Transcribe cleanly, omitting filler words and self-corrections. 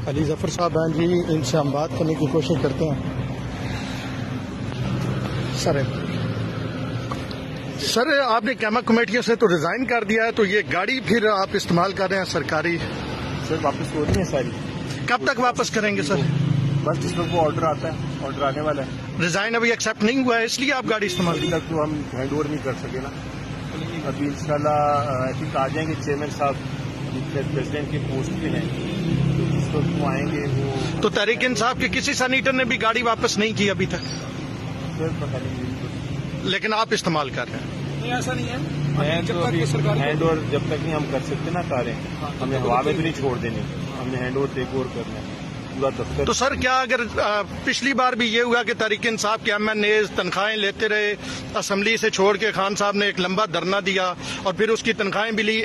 अली जफर साहब हैं जी, इनसे हम बात करने की कोशिश करते हैं। सर आपने कैमा कमेटियों से तो रिजाइन कर दिया है, तो ये गाड़ी फिर आप इस्तेमाल कर रहे हैं सरकारी? सर वापस हो रही है सारी। कब तक वापस करेंगे सर? बस जिस वक्त वो ऑर्डर आता है, ऑर्डर आने वाला है। रिजाइन अभी एक्सेप्ट नहीं हुआ है, इसलिए आप गाड़ी इस्तेमाल अभी तक तो हम हैंड ओवर नहीं कर सके ना। अभी इंशाल्लाह आई थिंक आ जाएंगे चेयरमैन साहब प्रेसिडेंट के पोस्ट पे हैं, तो जिस वक्त वो आएंगे वो। तो तहरीक इंसाफ के किसी सैनिटर ने भी गाड़ी वापस नहीं की अभी तक? सर पता नहीं, लेकिन आप इस्तेमाल कर रहे हैं? नहीं ऐसा नहीं है। हैंड ओवर जब तक नहीं हम कर सकते ना कारें, हमने हवा में भी नहीं छोड़ देनी, हमने हैंड ओवर टेक ओवर करना है पूरा दफ्तर। तो सर क्या अगर पिछली बार भी ये हुआ कि तहरीक इंसाफ के MNA तनख्वाहें लेते रहे, असेंबली से छोड़ के खान साहब ने एक लंबा धरना दिया और फिर उसकी तनख्वाहें भी ली,